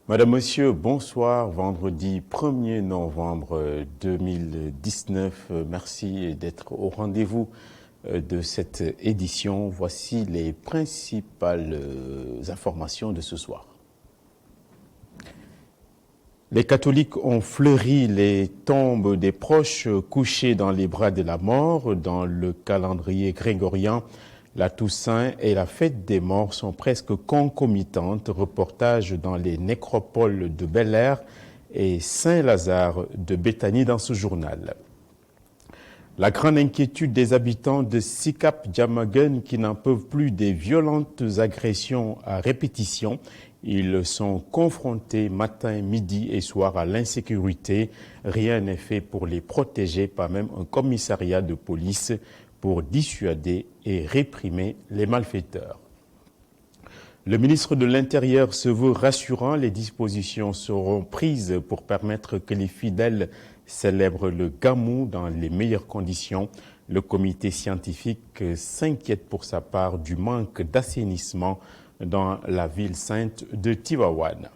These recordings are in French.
Madame, Monsieur, bonsoir. Vendredi 1er novembre 2019. Merci d'être au rendez-vous de cette édition. Voici les principales informations de ce soir. Les catholiques ont fleuri les tombes des proches couchés dans les bras de la mort. Dans le calendrier grégorien, la Toussaint et la fête des morts sont presque concomitantes. Reportage dans les nécropoles de Bel-Air et Saint-Lazare de Béthanie dans ce journal. La grande inquiétude des habitants de Sikap Jamagen qui n'en peuvent plus des violentes agressions à répétition. Ils sont confrontés matin, midi et soir à l'insécurité. Rien n'est fait pour les protéger, pas même un commissariat de police pour dissuader et réprimer les malfaiteurs. Le ministre de l'Intérieur se veut rassurant. Les dispositions seront prises pour permettre que les fidèles célèbrent le Gamou dans les meilleures conditions. Le comité scientifique s'inquiète pour sa part du manque d'assainissement dans la ville sainte de Tivaouane.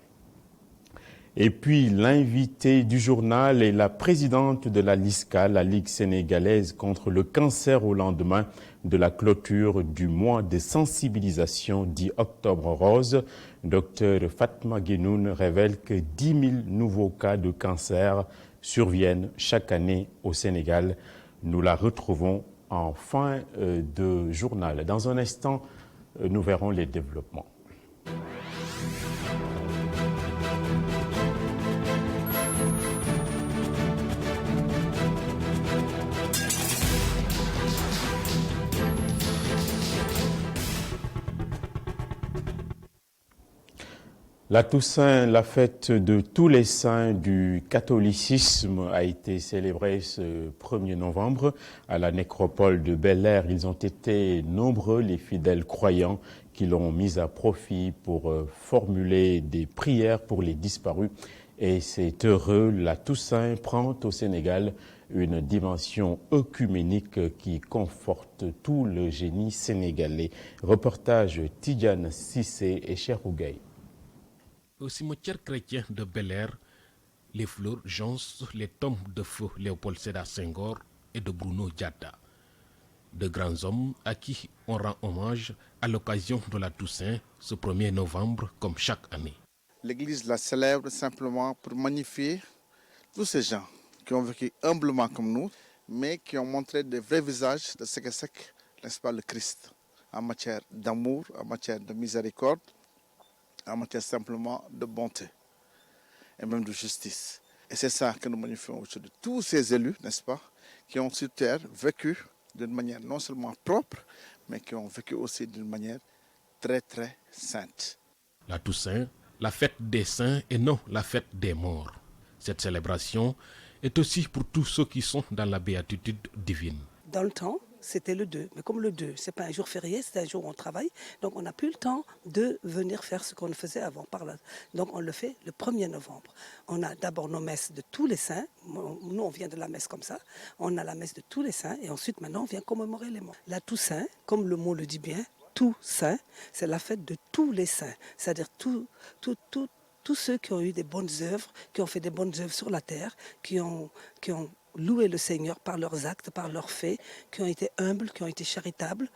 Et puis l'invité du journal est la présidente de la LISCA, la Ligue sénégalaise contre le cancer, au lendemain de la clôture du mois de sensibilisation dit Octobre Rose. Dr Fatma Guenoun révèle que 10 000 nouveaux cas de cancer surviennent chaque année au Sénégal. Nous la retrouvons en fin de journal. Dans un instant, nous verrons les développements. La Toussaint, la fête de tous les saints du catholicisme, a été célébrée ce 1er novembre à la nécropole de Bel-Air. Ils ont été nombreux, les fidèles croyants, qui l'ont mise à profit pour formuler des prières pour les disparus. Et c'est heureux, la Toussaint prend au Sénégal une dimension œcuménique qui conforte tout le génie sénégalais. Reportage Tidjane Sissé et Cheikh Ougaï. Au cimetière chrétien de Bel-Air, les fleurs jonchent les tombes de feu Léopold Sédar Senghor et de Bruno Diatta, de grands hommes à qui on rend hommage à l'occasion de la Toussaint ce 1er novembre comme chaque année. L'Église la célèbre simplement pour magnifier tous ces gens qui ont vécu humblement comme nous, mais qui ont montré de vrais visages de ce que c'est, n'est-ce pas, le Christ, en matière d'amour, en matière de miséricorde, en matière simplement de bonté et même de justice. Et c'est ça que nous magnifions aujourd'hui. Tous ces élus, n'est-ce pas, qui ont sur terre vécu d'une manière non seulement propre, mais qui ont vécu aussi d'une manière très très sainte. La Toussaint, la fête des saints et non la fête des morts. Cette célébration est aussi pour tous ceux qui sont dans la béatitude divine. Dans le temps, c'était le 2. Mais comme le 2, ce n'est pas un jour férié, c'est un jour où on travaille. Donc on n'a plus le temps de venir faire ce qu'on faisait avant. Donc on le fait le 1er novembre. On a d'abord nos messes de tous les saints. Nous, on vient de la messe comme ça. On a la messe de tous les saints. Et ensuite, maintenant, on vient commémorer les morts. La Toussaint, comme le mot le dit bien, tout saint, c'est la fête de tous les saints. C'est-à-dire tous ceux qui ont eu des bonnes œuvres, qui ont fait des bonnes œuvres sur la terre, qui ont loué le Seigneur par leurs actes, par leurs faits, qui ont été humbles, qui ont été charitables.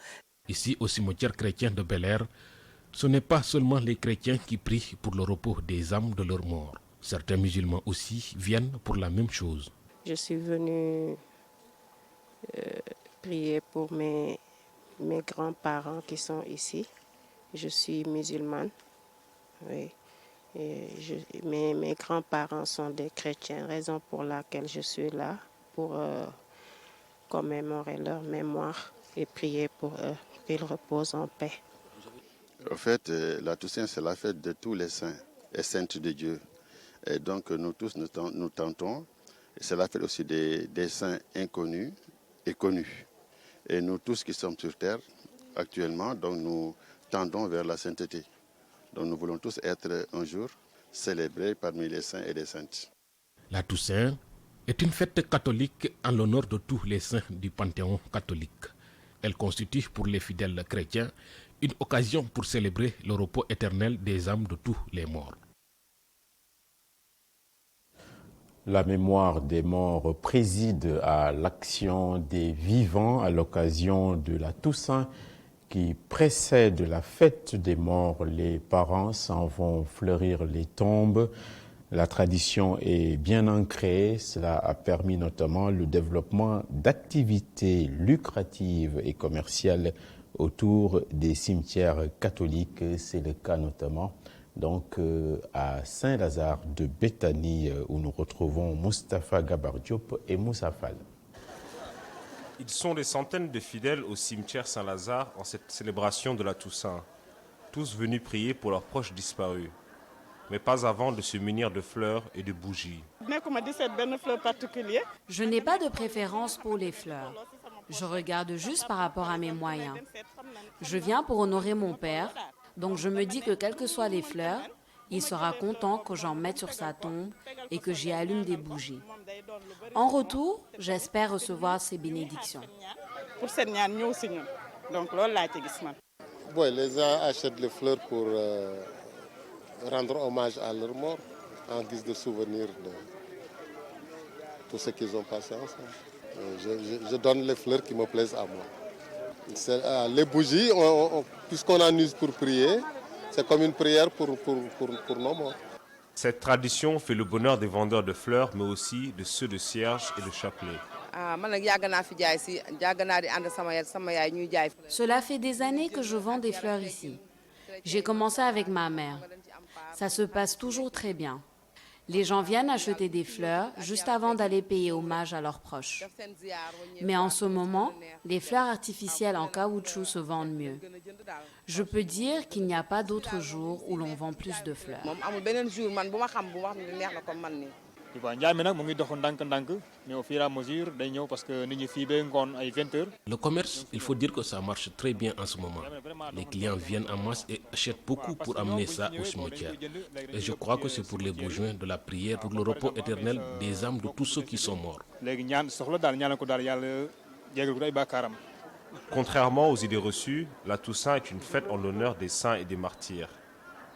Ici, au cimetière chrétien de Bel-Air, ce n'est pas seulement les chrétiens qui prient pour le repos des âmes de leurs morts. Certains musulmans aussi viennent pour la même chose. Je suis venue prier pour mes grands-parents qui sont ici. Je suis musulmane, oui. Mes grands-parents sont des chrétiens, raison pour laquelle je suis là, pour commémorer leur mémoire et prier pour eux, qu'ils reposent en paix. En fait, la Toussaint, c'est la fête de tous les saints et saintes de Dieu. Et donc, nous tous, nous tentons. C'est la fête aussi des saints inconnus et connus. Et nous tous qui sommes sur terre, actuellement, donc nous tendons vers la sainteté. Donc nous voulons tous être un jour célébrés parmi les saints et les saintes. La Toussaint est une fête catholique en l'honneur de tous les saints du panthéon catholique. Elle constitue pour les fidèles chrétiens une occasion pour célébrer le repos éternel des âmes de tous les morts. La mémoire des morts préside à l'action des vivants à l'occasion de la Toussaint qui précède la fête des morts. Les parents s'en vont fleurir les tombes. La tradition est bien ancrée. Cela a permis notamment le développement d'activités lucratives et commerciales autour des cimetières catholiques. C'est le cas notamment donc à Saint-Lazare de Béthanie où nous retrouvons Moustapha Gabar Diop et Moussa Fall. Ils sont des centaines de fidèles au cimetière Saint-Lazare en cette célébration de la Toussaint, tous venus prier pour leurs proches disparus, mais pas avant de se munir de fleurs et de bougies. Je n'ai pas de préférence pour les fleurs. Je regarde juste par rapport à mes moyens. Je viens pour honorer mon père, donc je me dis que quelles que soient les fleurs, il sera content que j'en mette sur sa tombe et que j'y allume des bougies. En retour, j'espère recevoir ses bénédictions. Les gens achètent les fleurs pour rendre hommage à leur mort en guise de souvenir de tout ce qu'ils ont passé ensemble. Je donne les fleurs qui me plaisent à moi. Les bougies, puisqu'on en use pour prier, c'est comme une prière pour nos morts. Cette tradition fait le bonheur des vendeurs de fleurs, mais aussi de ceux de cierges et de chapelets. Cela fait des années que je vends des fleurs ici. J'ai commencé avec ma mère. Ça se passe toujours très bien. Les gens viennent acheter des fleurs juste avant d'aller payer hommage à leurs proches. Mais en ce moment, les fleurs artificielles en caoutchouc se vendent mieux. Je peux dire qu'il n'y a pas d'autre jour où l'on vend plus de fleurs. Le commerce, il faut dire que ça marche très bien en ce moment. Les clients viennent en masse et achètent beaucoup pour amener ça au cimetière. Et je crois que c'est pour les besoins de la prière, pour le repos éternel des âmes de tous ceux qui sont morts. Contrairement aux idées reçues, la Toussaint est une fête en l'honneur des saints et des martyrs.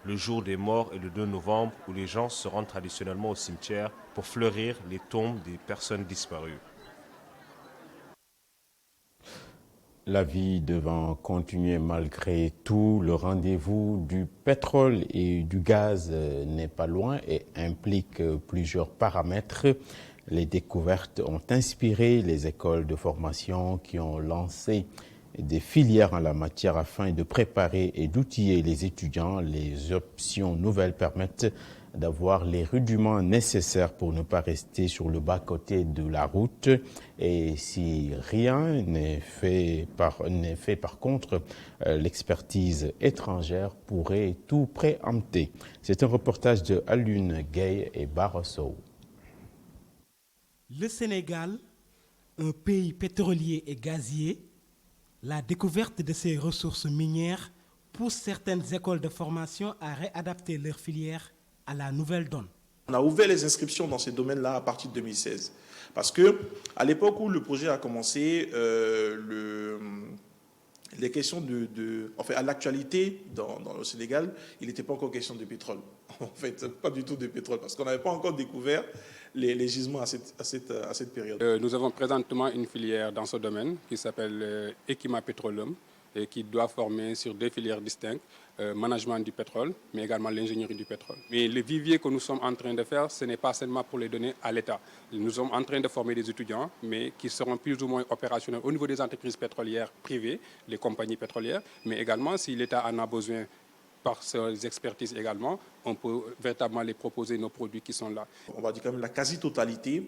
Le jour des morts est le 2 novembre où les gens se rendent traditionnellement au cimetière pour fleurir les tombes des personnes disparues. La vie devant continuer malgré tout, le rendez-vous du pétrole et du gaz n'est pas loin et implique plusieurs paramètres. Les découvertes ont inspiré les écoles de formation qui ont lancé des filières en la matière afin de préparer et d'outiller les étudiants. Les options nouvelles permettent d'avoir les rudiments nécessaires pour ne pas rester sur le bas-côté de la route. Et si rien n'est fait par contre, l'expertise étrangère pourrait tout préempter. C'est un reportage de Alune Gay et Barroso. Le Sénégal, un pays pétrolier et gazier, la découverte de ces ressources minières pousse certaines écoles de formation à réadapter leurs filières à la nouvelle donne. On a ouvert les inscriptions dans ces domaines-là à partir de 2016. Parce que à l'époque où le projet a commencé, les questions à l'actualité dans le Sénégal, il n'était pas encore question de pétrole. En fait, pas du tout de pétrole, parce qu'on n'avait pas encore découvert les gisements à cette période. Nous avons présentement une filière dans ce domaine qui s'appelle Equima Petroleum et qui doit former sur deux filières distinctes, management du pétrole, mais également l'ingénierie du pétrole. Mais le vivier que nous sommes en train de faire, ce n'est pas seulement pour les donner à l'État. Nous sommes en train de former des étudiants, mais qui seront plus ou moins opérationnels au niveau des entreprises pétrolières privées, les compagnies pétrolières, mais également si l'État en a besoin par ses expertises également, on peut véritablement les proposer nos produits qui sont là. On va dire quand même la quasi-totalité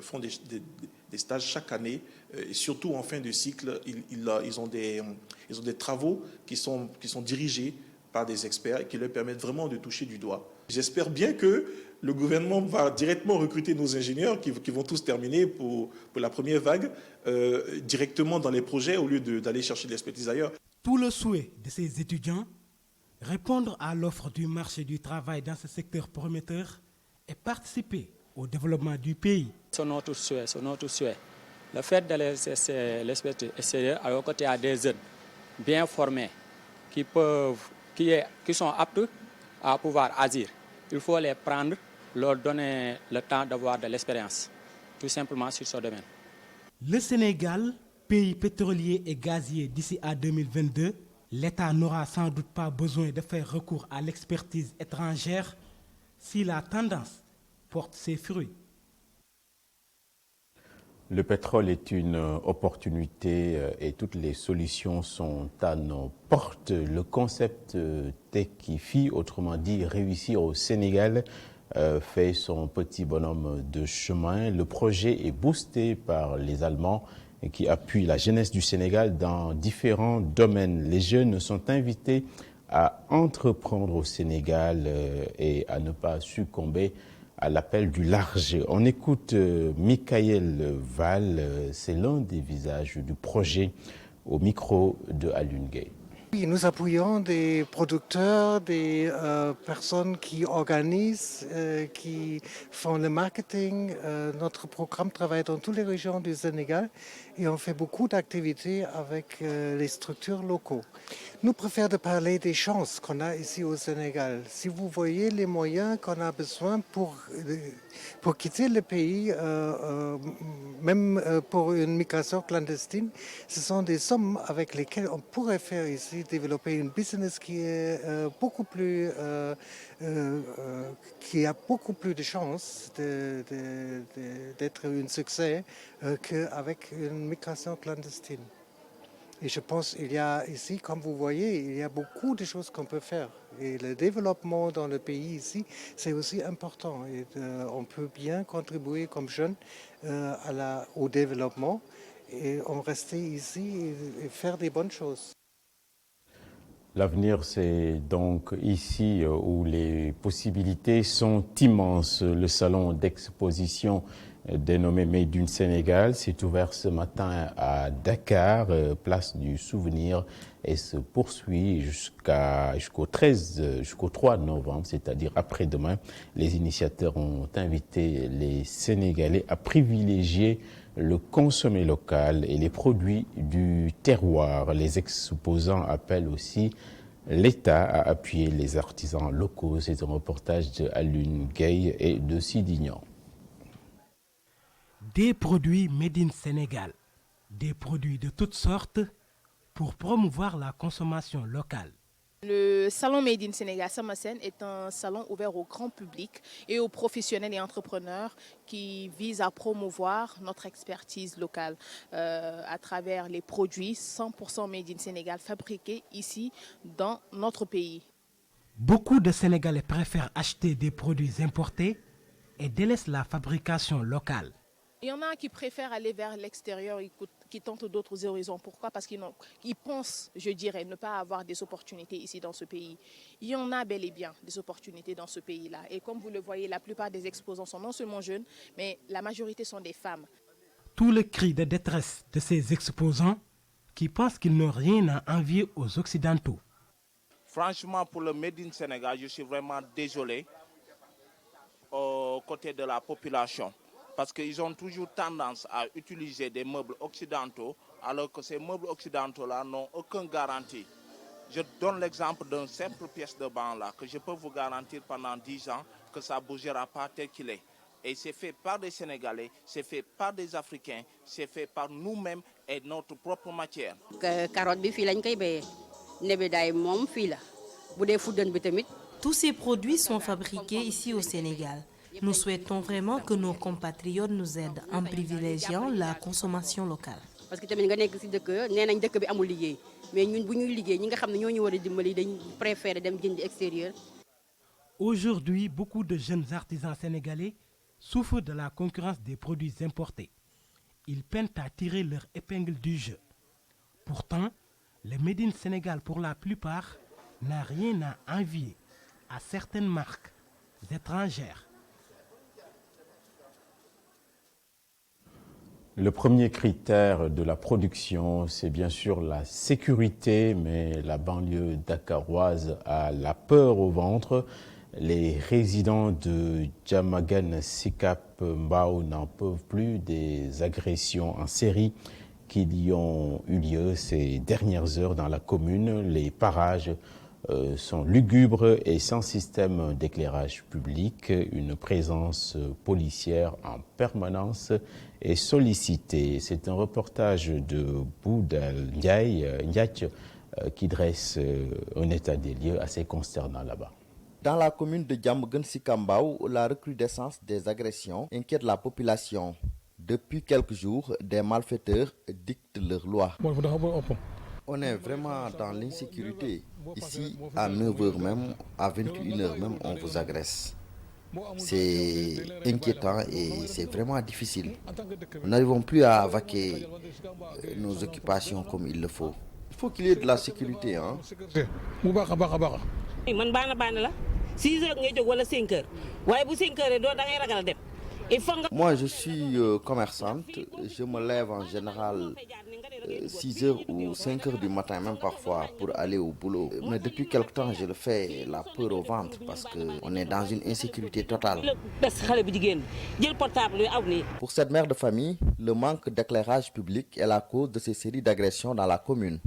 font des stages chaque année et surtout en fin de cycle, ils ont des travaux qui sont dirigés par des experts et qui leur permettent vraiment de toucher du doigt. J'espère bien que le gouvernement va directement recruter nos ingénieurs qui vont tous terminer pour la première vague directement dans les projets au lieu d'aller chercher de l'expertise ailleurs. Tout le souhait de ces étudiants, répondre à l'offre du marché du travail dans ce secteur prometteur et participer au développement du pays. C'est notre souhait. Le fait d'aller l'expertise extérieure à côté à des jeunes bien formés qui sont aptes à pouvoir agir. Il faut les prendre leur donner le temps d'avoir de l'expérience, tout simplement sur ce domaine. Le Sénégal, pays pétrolier et gazier d'ici à 2022, l'État n'aura sans doute pas besoin de faire recours à l'expertise étrangère si la tendance porte ses fruits. Le pétrole est une opportunité et toutes les solutions sont à nos portes. Le concept Techifi, autrement dit réussir au Sénégal, fait son petit bonhomme de chemin. Le projet est boosté par les Allemands qui appuient la jeunesse du Sénégal dans différents domaines. Les jeunes sont invités à entreprendre au Sénégal et à ne pas succomber à l'appel du large. On écoute Michael Val, c'est l'un des visages du projet au micro de Alioune Gueye. Oui, nous appuyons des producteurs, des personnes qui organisent, qui font le marketing. Notre programme travaille dans toutes les régions du Sénégal et on fait beaucoup d'activités avec les structures locaux. Nous préférons de parler des chances qu'on a ici au Sénégal. Si vous voyez les moyens qu'on a besoin pour quitter le pays, même pour une migration clandestine, ce sont des sommes avec lesquelles on pourrait faire ici développer une business qui est qui a beaucoup plus de chances d'être un succès qu'avec une migration clandestine. Et je pense qu'il y a ici, comme vous voyez, il y a beaucoup de choses qu'on peut faire. Et le développement dans le pays ici, c'est aussi important. Et on peut bien contribuer comme jeunes au développement et on rester ici et faire des bonnes choses. L'avenir, c'est donc ici où les possibilités sont immenses. Le salon d'exposition dénommé Made in Sénégal s'est ouvert ce matin à Dakar, place du Souvenir, et se poursuit jusqu'au 3 novembre, c'est-à-dire après-demain. Les initiateurs ont invité les Sénégalais à privilégier le consommé local et les produits du terroir. Les exposants appellent aussi l'État à appuyer les artisans locaux. C'est un reportage de Alioune Gueye et de Sidignan. Des produits made in Sénégal, des produits de toutes sortes pour promouvoir la consommation locale. Le salon Made in Sénégal Samasen est un salon ouvert au grand public et aux professionnels et entrepreneurs qui vise à promouvoir notre expertise locale à travers les produits 100% Made in Sénégal fabriqués ici dans notre pays. Beaucoup de Sénégalais préfèrent acheter des produits importés et délaissent la fabrication locale. Il y en a qui préfèrent aller vers l'extérieur, qui tentent d'autres horizons. Pourquoi? Parce qu'ils pensent, je dirais, ne pas avoir des opportunités ici dans ce pays. Il y en a bel et bien des opportunités dans ce pays-là. Et comme vous le voyez, la plupart des exposants sont non seulement jeunes, mais la majorité sont des femmes. Tout le cri de détresse de ces exposants qui pensent qu'ils n'ont rien à envier aux Occidentaux. Franchement, pour le Made in Sénégal, je suis vraiment désolé aux côtés de la population. Parce qu'ils ont toujours tendance à utiliser des meubles occidentaux, alors que ces meubles occidentaux-là n'ont aucune garantie. Je donne l'exemple d'une simple pièce de banc-là, que je peux vous garantir pendant 10 ans que ça ne bougera pas tel qu'il est. Et c'est fait par des Sénégalais, c'est fait par des Africains, c'est fait par nous-mêmes et notre propre matière. Tous ces produits sont fabriqués ici au Sénégal. Nous souhaitons vraiment que nos compatriotes nous aident en privilégiant la consommation locale. Aujourd'hui, beaucoup de jeunes artisans sénégalais souffrent de la concurrence des produits importés. Ils peinent à tirer leur épingle du jeu. Pourtant, le Made in Sénégal, pour la plupart, n'a rien à envier à certaines marques étrangères. Le premier critère de la production, c'est bien sûr la sécurité, mais la banlieue dakaroise a la peur au ventre. Les résidents de Diamaguène, Sicap Mbao n'en peuvent plus des agressions en série qui y ont eu lieu ces dernières heures dans la commune. Les parages sont lugubres et sans système d'éclairage public. Une présence policière en permanence est sollicitée. C'est un reportage de Boudal Ndiaye qui dresse un état des lieux assez consternant là-bas. Dans la commune de Diamaguène-Sicap-Mbao, la recrudescence des agressions inquiète la population. Depuis quelques jours, des malfaiteurs dictent leurs lois. On est vraiment dans l'insécurité. Ici, à 9h même, à 21h même, on vous agresse. C'est inquiétant et c'est vraiment difficile. Nous n'arrivons plus à vaquer nos occupations comme il le faut. Il faut qu'il y ait de la sécurité. Hein? Moi, je suis commerçante. Je me lève en général 6h ou 5h du matin, même parfois, pour aller au boulot. Mais depuis quelque temps, je le fais la peur au ventre parce qu'on est dans une insécurité totale. Pour cette mère de famille, le manque d'éclairage public est la cause de ces séries d'agressions dans la commune.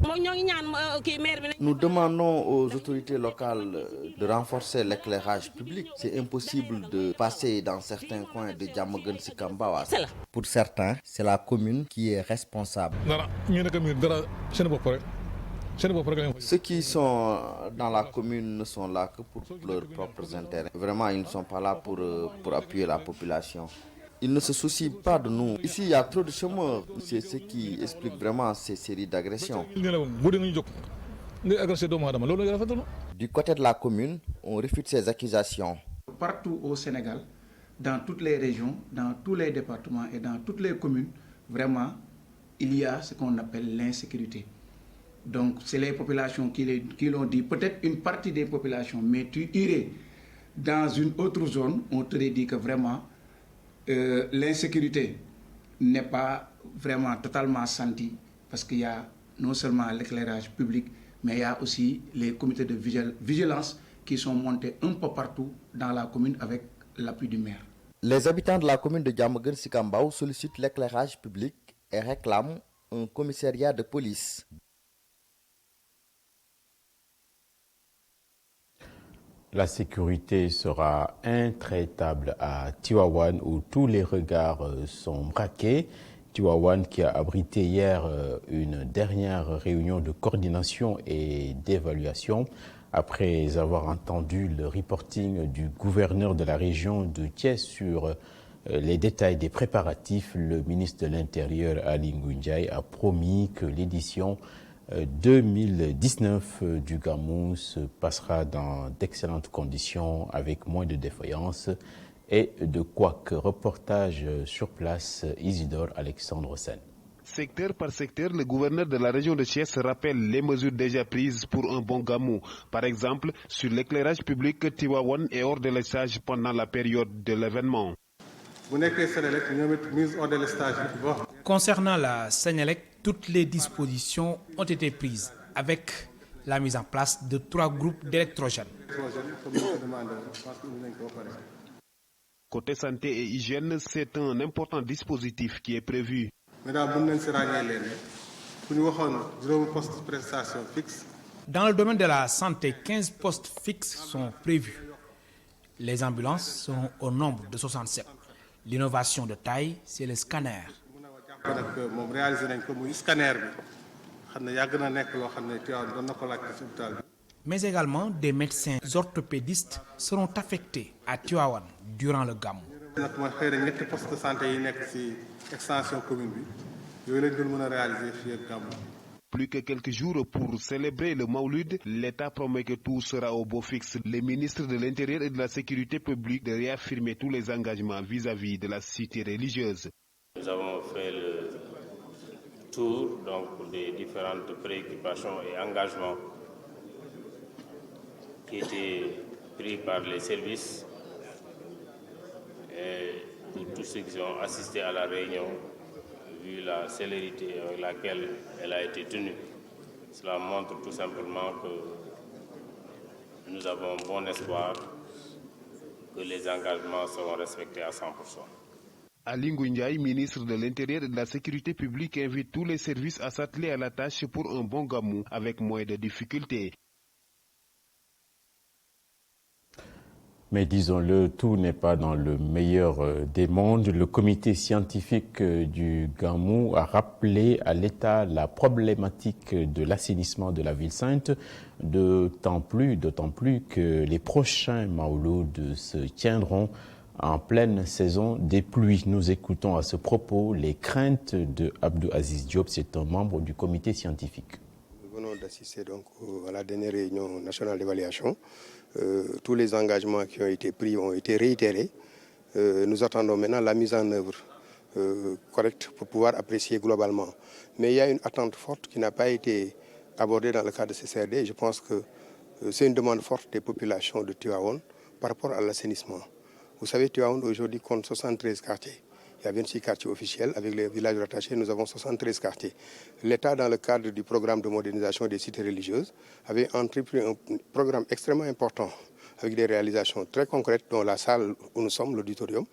Nous demandons aux autorités locales de renforcer l'éclairage public. C'est impossible de passer dans certains coins de Diamaguène-Sicap-Mbao. Pour certains, c'est la commune qui est responsable. Ceux qui sont dans la commune ne sont là que pour leurs propres intérêts. Vraiment, ils ne sont pas là pour appuyer la population. Ils ne se soucient pas de nous. Ici, il y a trop de chômeurs. C'est ce qui explique vraiment ces séries d'agressions. Du côté de la commune, on réfute ces accusations. Partout au Sénégal, dans toutes les régions, dans tous les départements et dans toutes les communes, vraiment, il y a ce qu'on appelle l'insécurité. Donc, c'est les populations qui l'ont dit, peut-être une partie des populations, mais tu irais dans une autre zone, on te dit que vraiment, l'insécurité n'est pas vraiment totalement sentie, parce qu'il y a non seulement l'éclairage public, mais il y a aussi les comités de vigilance qui sont montés un peu partout dans la commune avec l'appui du maire. Les habitants de la commune de Diamaguène-Sicap-Mbao sollicitent l'éclairage public et réclament un commissariat de police. La sécurité sera intraitable à Tivaouane où tous les regards sont braqués. Tivaouane qui a abrité hier une dernière réunion de coordination et d'évaluation après avoir entendu le reporting du gouverneur de la région de Thiès sur les détails des préparatifs. Le ministre de l'Intérieur, Aly Ngouille Ndiaye, a promis que l'édition 2019 du Gamou se passera dans d'excellentes conditions avec moins de défaillances et de couacs. Reportage sur place, Isidore Alexandre Sen. Secteur par secteur, le gouverneur de la région de Thiès rappelle les mesures déjà prises pour un bon Gamou. Par exemple, sur l'éclairage public, Tivaouane est hors de lestage pendant la période de l'événement. Concernant la Sénélec, toutes les dispositions ont été prises avec la mise en place de 3 groupes d'électrogènes. Côté santé et hygiène, c'est un important dispositif qui est prévu. Dans le domaine de la santé, 15 postes fixes sont prévus. Les ambulances sont au nombre de 67. L'innovation de taille, c'est le scanner. Mais également, des médecins orthopédistes seront affectés à Tivaouane durant le Gamou. Plus que quelques jours pour célébrer le Maouloud, l'État promet que tout sera au beau fixe. Le ministre de l'Intérieur et de la Sécurité publique de réaffirmer tous les engagements vis-à-vis de la cité religieuse. Nous avons fait le tour donc, des différentes préoccupations et engagements qui étaient pris par les services et pour tous ceux qui ont assisté à la réunion. Vu la célérité avec laquelle elle a été tenue, cela montre tout simplement que nous avons bon espoir que les engagements seront respectés à 100%. Aly Ngouille Ndiaye, ministre de l'Intérieur et de la Sécurité publique, invite tous les services à s'atteler à la tâche pour un bon Gamou avec moins de difficultés. Mais disons-le, tout n'est pas dans le meilleur des mondes. Le comité scientifique du Gamou a rappelé à l'État la problématique de l'assainissement de la ville sainte, d'autant plus que les prochains Maoulouds se tiendront en pleine saison des pluies. Nous écoutons à ce propos les craintes de Abdou Aziz Diop, c'est un membre du comité scientifique. Nous venons d'assister donc à la dernière réunion nationale d'évaluation. Tous les engagements qui ont été pris ont été réitérés. Nous attendons maintenant la mise en œuvre correcte pour pouvoir apprécier globalement. Mais il y a une attente forte qui n'a pas été abordée dans le cadre de CCRD. Je pense que c'est une demande forte des populations de Tivaouane par rapport à l'assainissement. Vous savez, Tivaouane aujourd'hui compte 73 quartiers. Il y a 26 quartiers officiels. Avec les villages rattachés, nous avons 73 quartiers. L'État, dans le cadre du programme de modernisation des cités religieuses, avait entrepris un programme extrêmement important avec des réalisations très concrètes, dont la salle où nous sommes, l'auditorium,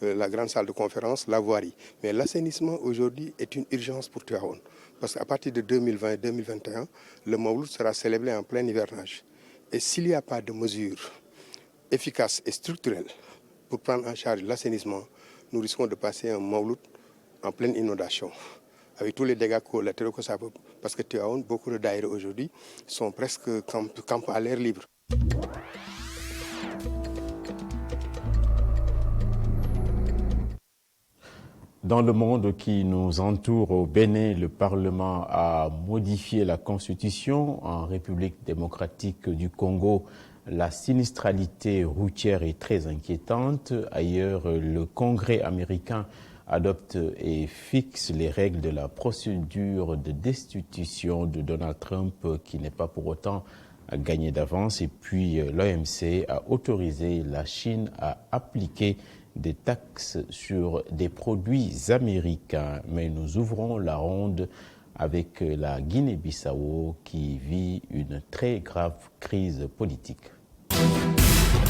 la grande salle de conférence, la voirie. Mais l'assainissement aujourd'hui est une urgence pour Tivaouane. Parce qu'à partir de 2020-2021, le Maouloud sera célébré en plein hivernage. Et s'il n'y a pas de mesures efficaces et structurelles pour prendre en charge l'assainissement, nous risquons de passer un Maouloud en pleine inondation, avec tous les dégâts collatéraux que ça peut. Parce que Tivaouane, beaucoup de daïres aujourd'hui sont presque campés à l'air libre. Dans le monde qui nous entoure au Bénin, le Parlement a modifié la Constitution. En République démocratique du Congo, la sinistralité routière est très inquiétante. Ailleurs, le Congrès américain adopte et fixe les règles de la procédure de destitution de Donald Trump, qui n'est pas pour autant gagné d'avance. Et puis, l'OMC a autorisé la Chine à appliquer des taxes sur des produits américains. Mais nous ouvrons la ronde avec la Guinée-Bissau qui vit une très grave crise politique.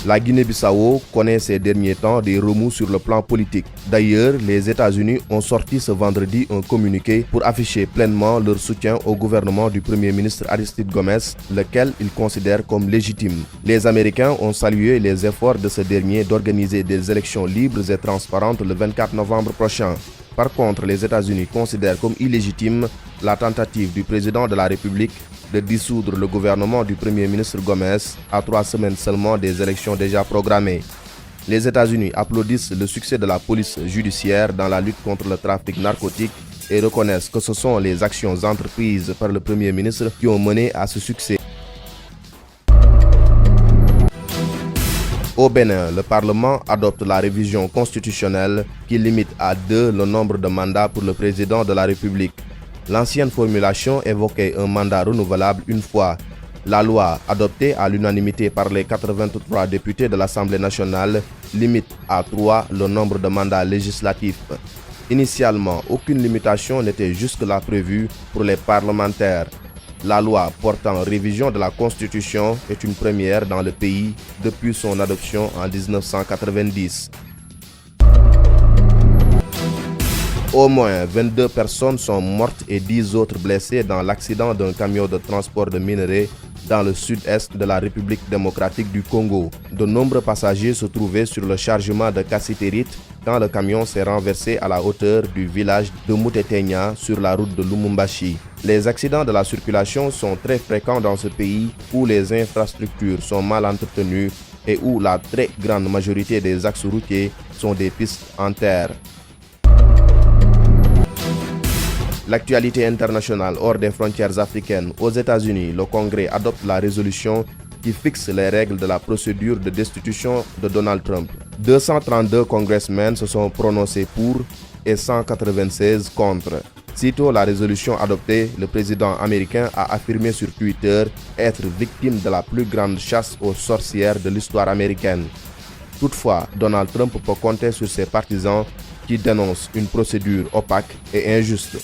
La Guinée-Bissau connaît ces derniers temps des remous sur le plan politique. D'ailleurs, les États-Unis ont sorti ce vendredi un communiqué pour afficher pleinement leur soutien au gouvernement du Premier ministre Aristide Gomes, lequel ils considèrent comme légitime. Les Américains ont salué les efforts de ce dernier d'organiser des élections libres et transparentes le 24 novembre prochain. Par contre, les États-Unis considèrent comme illégitime la tentative du président de la République de dissoudre le gouvernement du Premier ministre Gomes à 3 semaines seulement des élections déjà programmées. Les États-Unis applaudissent le succès de la police judiciaire dans la lutte contre le trafic narcotique et reconnaissent que ce sont les actions entreprises par le Premier ministre qui ont mené à ce succès. Au Bénin, le Parlement adopte la révision constitutionnelle qui limite à 2 le nombre de mandats pour le président de la République. L'ancienne formulation évoquait un mandat renouvelable une fois. La loi, adoptée à l'unanimité par les 83 députés de l'Assemblée nationale, limite à 3 le nombre de mandats législatifs. Initialement, aucune limitation n'était jusque-là prévue pour les parlementaires. La loi portant révision de la Constitution est une première dans le pays depuis son adoption en 1990. Au moins 22 personnes sont mortes et 10 autres blessées dans l'accident d'un camion de transport de minerais dans le sud-est de la République démocratique du Congo. De nombreux passagers se trouvaient sur le chargement de cassiterite quand le camion s'est renversé à la hauteur du village de Moutetenya sur la route de Lumumbashi. Les accidents de la circulation sont très fréquents dans ce pays où les infrastructures sont mal entretenues et où la très grande majorité des axes routiers sont des pistes en terre. L'actualité internationale hors des frontières africaines. Aux États-Unis, le Congrès adopte la résolution qui fixe les règles de la procédure de destitution de Donald Trump. 232 congressmen se sont prononcés pour et 196 contre. Sitôt la résolution adoptée, le président américain a affirmé sur Twitter être victime de la plus grande chasse aux sorcières de l'histoire américaine. Toutefois, Donald Trump peut compter sur ses partisans qui dénoncent une procédure opaque et injuste.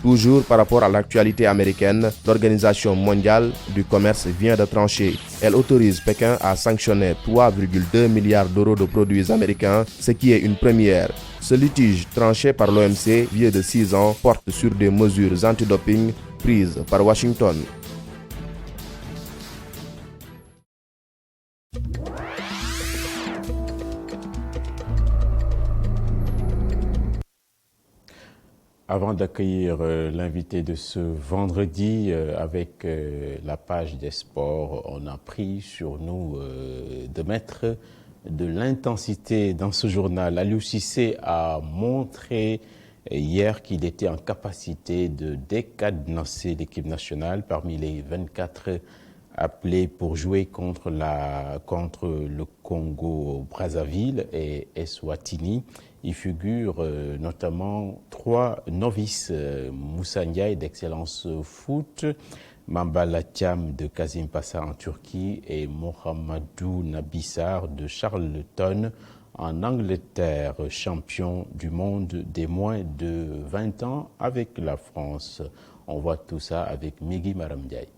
Toujours par rapport à l'actualité américaine, l'Organisation mondiale du commerce vient de trancher. Elle autorise Pékin à sanctionner 3,2 milliards d'euros de produits américains, ce qui est une première. Ce litige tranché par l'OMC, vieux de 6 ans, porte sur des mesures antidoping prises par Washington. Avant d'accueillir l'invité de ce vendredi, avec la page des sports, on a pris sur nous de mettre de l'intensité dans ce journal. Aliou Cissé a montré hier qu'il était en capacité de décadenasser l'équipe nationale parmi les 24 appelés pour jouer contre le Congo-Brazzaville et Eswatini. Il figure notamment 3 novices, Moussa Ndiaye d'Excellence Foot, Mambala Thiam de Kazim Passa en Turquie et Mohamedou Nabissar de Charlton en Angleterre, champion du monde des moins de 20 ans avec la France. On voit tout ça avec Migui Maram Ndiaye.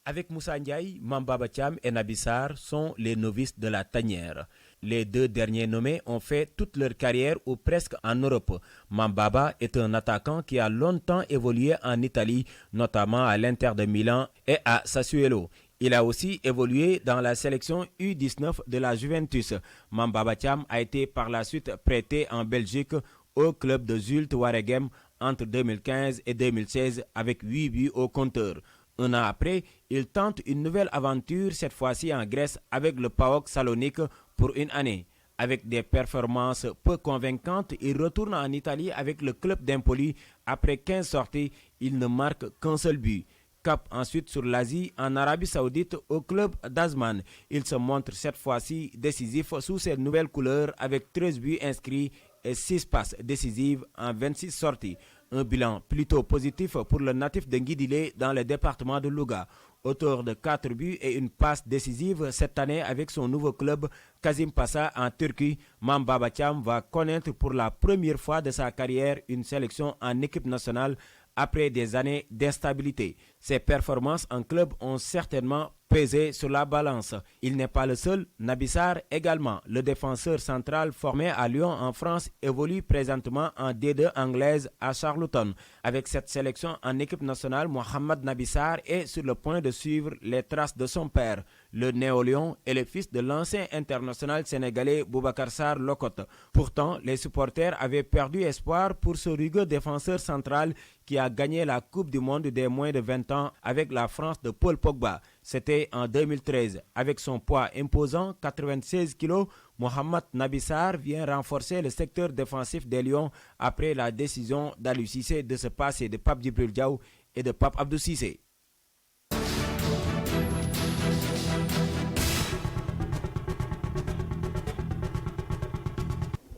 Avec Moussa Ndiaye, Mambaba Thiam et Nabissar sont les novices de la tanière. Les 2 derniers nommés ont fait toute leur carrière ou presque en Europe. Mambaba est un attaquant qui a longtemps évolué en Italie, notamment à l'Inter de Milan et à Sassuolo. Il a aussi évolué dans la sélection U19 de la Juventus. Mambaba Thiam a été par la suite prêté en Belgique au club de Zulte Waregem entre 2015 et 2016 avec 8 buts au compteur. Un an après, il tente une nouvelle aventure, cette fois-ci en Grèce, avec le PAOK Salonique pour une année. Avec des performances peu convaincantes, il retourne en Italie avec le club d'Empoli. Après 15 sorties, il ne marque qu'un seul but. Cap ensuite sur l'Asie, en Arabie Saoudite, au club d'Azman. Il se montre cette fois-ci décisif sous ses nouvelles couleurs avec 13 buts inscrits et 6 passes décisives en 26 sorties. Un bilan plutôt positif pour le natif de Nguidilé dans le département de Louga. Auteur de 4 buts et une passe décisive cette année avec son nouveau club Kazim Passa en Turquie, Mambaba Thiam va connaître pour la première fois de sa carrière une sélection en équipe nationale après des années d'instabilité. Ses performances en club ont certainement pesé sur la balance. Il n'est pas le seul, Nabissar également. Le défenseur central formé à Lyon en France évolue présentement en D2 anglaise à Charlton. Avec cette sélection en équipe nationale, Mohamed Nabissar est sur le point de suivre les traces de son père. Le néo-lion est le fils de l'ancien international sénégalais Boubacar Sarr Locotte. Pourtant, les supporters avaient perdu espoir pour ce rugueux défenseur central qui a gagné la Coupe du Monde des moins de 20 ans avec la France de Paul Pogba. C'était en 2013. Avec son poids imposant, 96 kg, Mohamed Nabissar vient renforcer le secteur défensif des Lions après la décision d'Aliou Cissé de se passer de Pape Djibril Diaw et de Pape Abdou Cissé.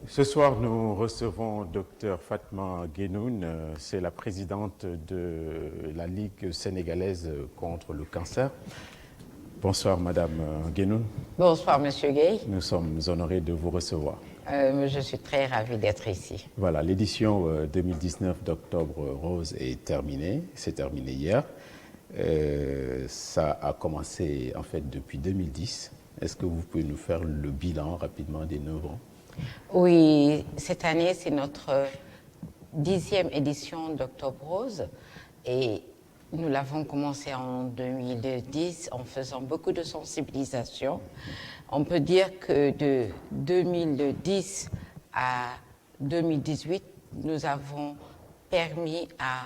Ce soir, nous recevons Dr Fatma Guenoune, c'est la présidente de la Ligue sénégalaise contre le cancer. Bonsoir Madame Guenoune. Bonsoir Monsieur Gueye. Nous sommes honorés de vous recevoir. Je suis très ravie d'être ici. Voilà, l'édition 2019 d'Octobre Rose est terminée, c'est terminé hier. Ça a commencé en fait depuis 2010. Est-ce que vous pouvez nous faire le bilan rapidement des 9 ans? Oui, cette année, c'est notre 10e édition d'Octobre Rose et nous l'avons commencé en 2010 en faisant beaucoup de sensibilisation. On peut dire que de 2010 à 2018, nous avons permis à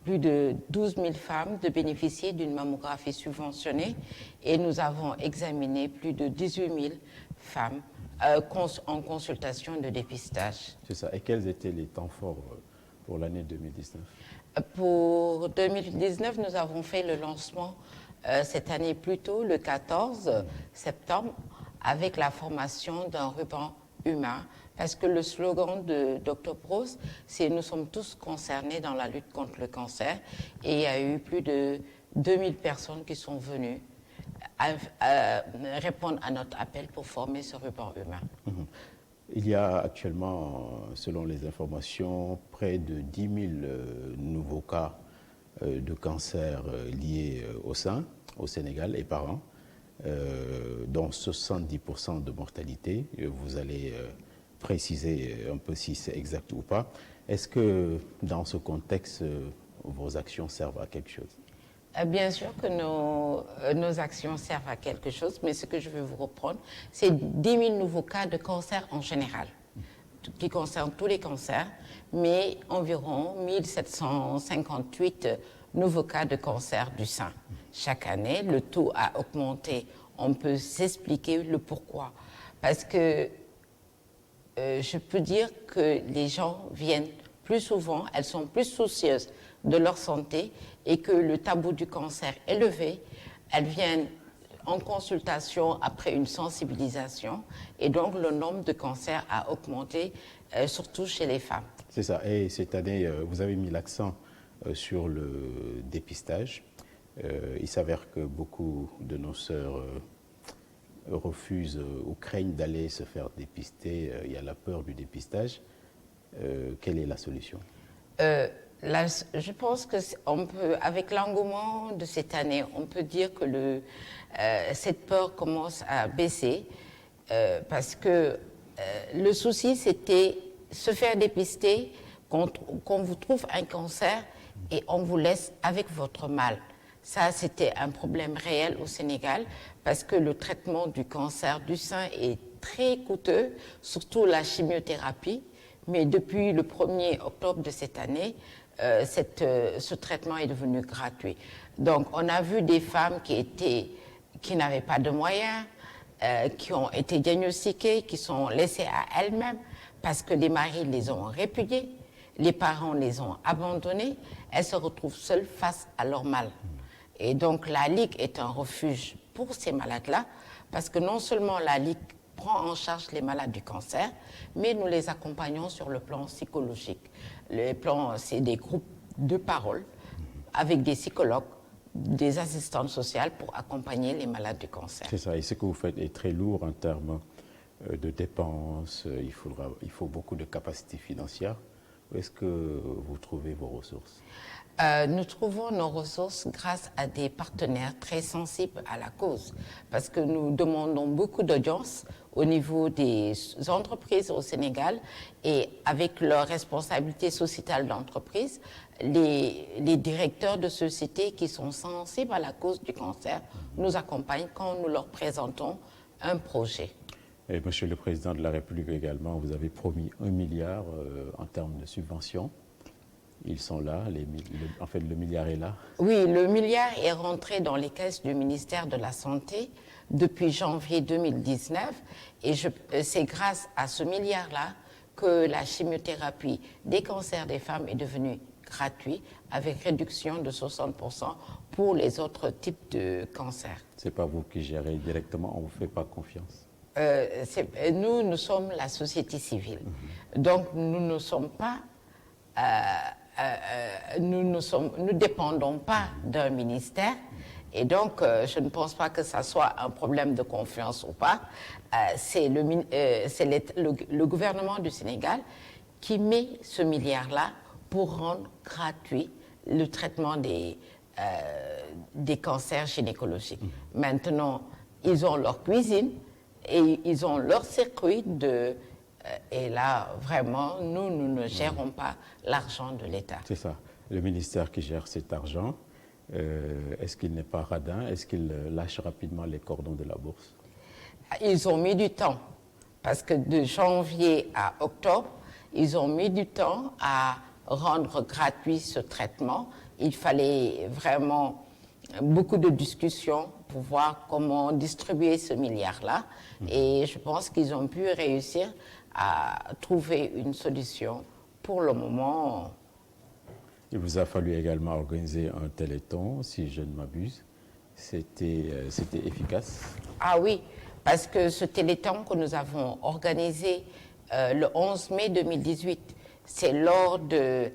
plus de 12 000 femmes de bénéficier d'une mammographie subventionnée et nous avons examiné plus de 18 000 femmes en consultation de dépistage. C'est ça. Et quels étaient les temps forts pour l'année 2019? Pour 2019, nous avons fait le lancement cette année plus tôt, le 14 septembre, avec la formation d'un ruban humain. Parce que le slogan d'Octobre Rose, c'est « Nous sommes tous concernés dans la lutte contre le cancer ». Et il y a eu plus de 2000 personnes qui sont venues répondre à notre appel pour former ce ruban humain. Il y a actuellement, selon les informations, près de 10 000 nouveaux cas de cancer liés au sein au Sénégal et par an, dont 70% de mortalité. Vous allez préciser un peu si c'est exact ou pas. Est-ce que dans ce contexte, vos actions servent à quelque chose? Bien sûr que nos actions servent à quelque chose, mais ce que je veux vous reprendre, c'est 10 000 nouveaux cas de cancer en général. qui concerne tous les cancers, mais environ 1758 nouveaux cas de cancer du sein. Chaque année, le taux a augmenté. On peut s'expliquer le pourquoi. Parce que je peux dire que les gens viennent plus souvent, elles sont plus soucieuses de leur santé et que le tabou du cancer est levé. Elles viennent en consultation après une sensibilisation et donc le nombre de cancers a augmenté, surtout chez les femmes. C'est ça. Et cette année, vous avez mis l'accent sur le dépistage. Il s'avère que beaucoup de nos sœurs refusent ou craignent d'aller se faire dépister. Il y a la peur du dépistage. Quelle est la solution? Je pense que on peut, avec l'engouement de cette année, on peut dire que cette peur commence à baisser parce que le souci, c'était se faire dépister qu'on vous trouve un cancer et on vous laisse avec votre mal. Ça, c'était un problème réel au Sénégal parce que le traitement du cancer du sein est très coûteux, surtout la chimiothérapie. Mais depuis le 1er octobre de cette année, ce traitement est devenu gratuit. Donc, on a vu des femmes qui n'avaient pas de moyens, qui ont été diagnostiquées, qui sont laissées à elles-mêmes parce que les maris les ont répudiées, les parents les ont abandonnées, elles se retrouvent seules face à leur mal. Et donc, la Ligue est un refuge pour ces malades-là parce que non seulement la Ligue prend en charge les malades du cancer, mais nous les accompagnons sur le plan psychologique. Le plan, c'est des groupes de parole avec des psychologues, des assistantes sociales pour accompagner les malades du cancer. C'est ça, et ce que vous faites est très lourd en termes de dépenses, il faut beaucoup de capacités financières. Où est-ce que vous trouvez vos ressources? Nous trouvons nos ressources grâce à des partenaires très sensibles à la cause, parce que nous demandons beaucoup d'audience au niveau des entreprises au Sénégal et avec leur responsabilité sociétale d'entreprise, les directeurs de sociétés qui sont sensibles à la cause du cancer nous accompagnent quand nous leur présentons un projet. Et Monsieur le Président de la République également, vous avez promis 1 milliard en termes de subventions. Ils sont là, en fait le milliard est là. Oui, le milliard est rentré dans les caisses du ministère de la Santé depuis janvier 2019 et c'est grâce à ce milliard-là que la chimiothérapie des cancers des femmes est devenue gratuite avec réduction de 60% pour les autres types de cancers. Ce n'est pas vous qui gérez directement, on ne vous fait pas confiance. Nous sommes la société civile. Donc nous ne sommes pas... nous ne dépendons pas d'un ministère et donc je ne pense pas que ça soit un problème de confiance ou pas. C'est le gouvernement du Sénégal qui met ce milliard-là pour rendre gratuit le traitement des cancers gynécologiques. Maintenant, ils ont leur cuisine et ils ont leur circuit et là, vraiment, nous ne gérons pas l'argent de l'État. C'est ça. Le ministère qui gère cet argent, est-ce qu'il n'est pas radin? Est-ce qu'il lâche rapidement les cordons de la bourse? Ils ont mis du temps. Parce que de janvier à octobre, ils ont mis du temps à rendre gratuit ce traitement. Il fallait vraiment beaucoup de discussions pour voir comment distribuer ce milliard-là. Et je pense qu'ils ont pu réussir à trouver une solution pour le moment. Il vous a fallu également organiser un téléthon, si je ne m'abuse. C'était efficace? Ah oui, parce que ce téléthon que nous avons organisé le 11 mai 2018, c'est lors de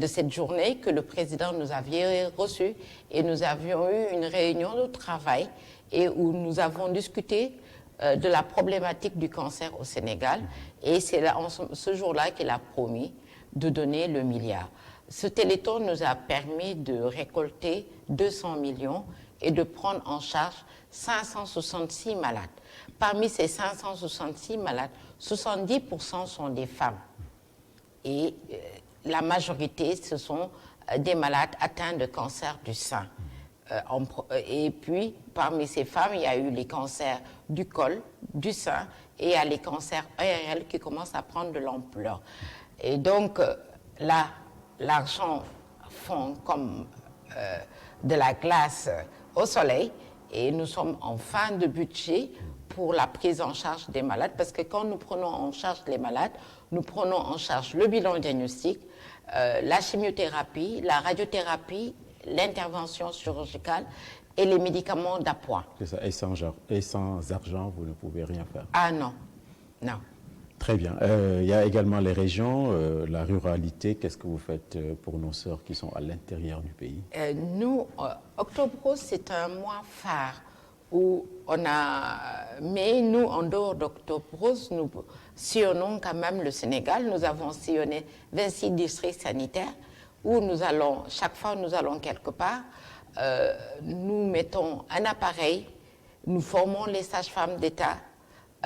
cette journée que le président nous avait reçus et nous avions eu une réunion de travail et où nous avons discuté de la problématique du cancer au Sénégal et c'est ce jour-là qu'il a promis de donner le milliard. Ce téléthon nous a permis de récolter 200 millions et de prendre en charge 566 malades. Parmi ces 566 malades, 70% sont des femmes et la majorité ce sont des malades atteints de cancer du sein. Et puis, parmi ces femmes, il y a eu les cancers du col, du sein, et il y a les cancers ARL qui commencent à prendre de l'ampleur. Et donc, là, l'argent fond comme de la glace au soleil, et nous sommes en fin de budget pour la prise en charge des malades, parce que quand nous prenons en charge les malades, nous prenons en charge le bilan diagnostique, la chimiothérapie, la radiothérapie, l'intervention chirurgicale et les médicaments d'appoint. C'est ça, et sans argent, vous ne pouvez rien faire. Ah non, non. Très bien. Il y a également les régions, la ruralité. Qu'est-ce que vous faites pour nos sœurs qui sont à l'intérieur du pays? Nous, Octobre Rose, c'est un mois phare où on a... Mais nous, en dehors d'Octobre Rose, nous sillonnons quand même le Sénégal. Nous avons sillonné 26 districts sanitaires où nous allons, chaque fois nous allons quelque part, nous mettons un appareil, nous formons les sages-femmes d'État,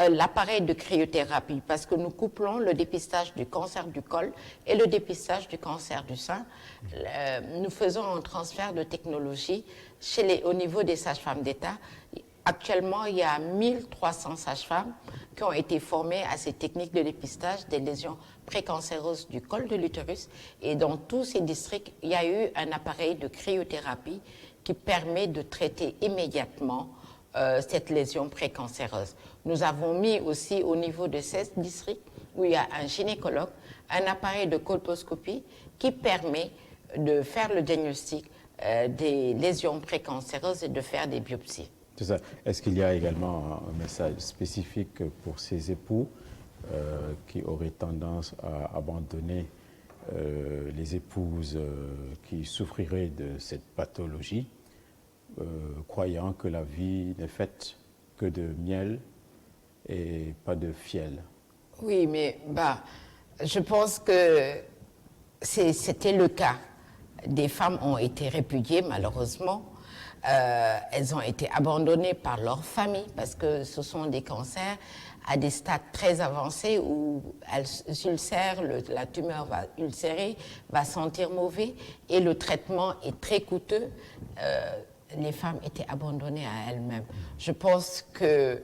l'appareil de cryothérapie, parce que nous couplons le dépistage du cancer du col et le dépistage du cancer du sein. Nous faisons un transfert de technologie au niveau des sages-femmes d'État. Actuellement, il y a 1300 sages-femmes qui ont été formées à ces techniques de dépistage des lésions précancéreuses du col de l'utérus. Et dans tous ces districts, il y a eu un appareil de cryothérapie qui permet de traiter immédiatement cette lésion précancéreuse. Nous avons mis aussi au niveau de 16 districts où il y a un gynécologue, un appareil de colposcopie qui permet de faire le diagnostic des lésions précancéreuses et de faire des biopsies. C'est ça. Est-ce qu'il y a également un message spécifique pour ces époux qui auraient tendance à abandonner les épouses qui souffriraient de cette pathologie, croyant que la vie n'est faite que de miel et pas de fiel? Oui, mais je pense que c'était le cas. Des femmes ont été répudiées, malheureusement. Elles ont été abandonnées par leur famille parce que ce sont des cancers à des stades très avancés où elles ulcèrent, la tumeur va ulcérer, va sentir mauvais et le traitement est très coûteux. Les femmes étaient abandonnées à elles-mêmes. Je pense que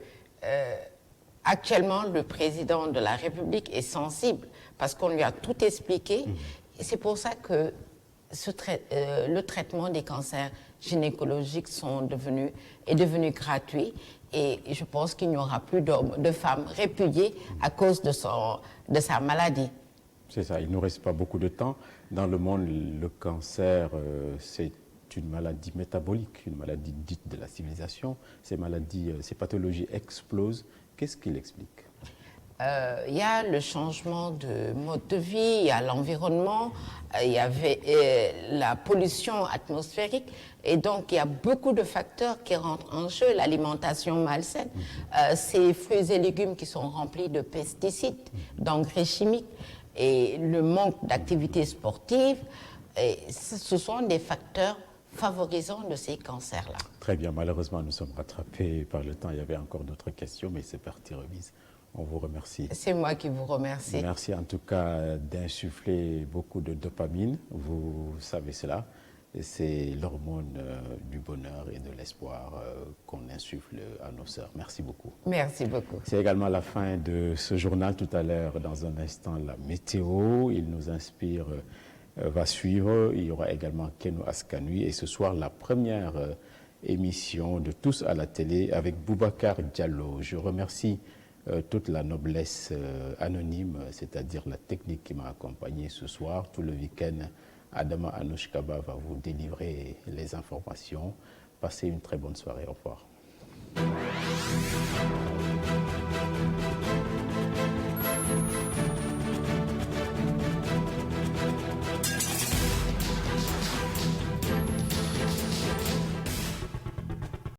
actuellement le président de la République est sensible parce qu'on lui a tout expliqué. Et c'est pour ça que le traitement des cancers gynécologiques est devenu gratuit et je pense qu'il n'y aura plus de femmes répudiées à cause de sa maladie. C'est ça, il ne nous reste pas beaucoup de temps. Dans le monde, le cancer, c'est une maladie métabolique, une maladie dite de la civilisation. Ces pathologies explosent. Qu'est-ce qui l'explique? Il y a le changement de mode de vie, il y a l'environnement, il y avait la pollution atmosphérique et donc il y a beaucoup de facteurs qui rentrent en jeu, l'alimentation malsaine, ces fruits et légumes qui sont remplis de pesticides, d'engrais chimiques et le manque d'activité sportive, et ce sont des facteurs favorisants de ces cancers-là. Très bien, malheureusement nous sommes rattrapés par le temps, il y avait encore d'autres questions mais c'est parti remise. On vous remercie. C'est moi qui vous remercie. Merci en tout cas d'insuffler beaucoup de dopamine. Vous savez cela. C'est l'hormone du bonheur et de l'espoir qu'on insuffle à nos sœurs. Merci beaucoup. Merci beaucoup. C'est également la fin de ce journal. Tout à l'heure, dans un instant, la météo. Il nous inspire, va suivre. Il y aura également Keno Askanui. Et ce soir, la première émission de Tous à la télé avec Boubacar Diallo. Je remercie toute la noblesse anonyme, c'est-à-dire la technique qui m'a accompagné ce soir. Tout le week-end, Adama Anouchkaba va vous délivrer les informations. Passez une très bonne soirée. Au revoir.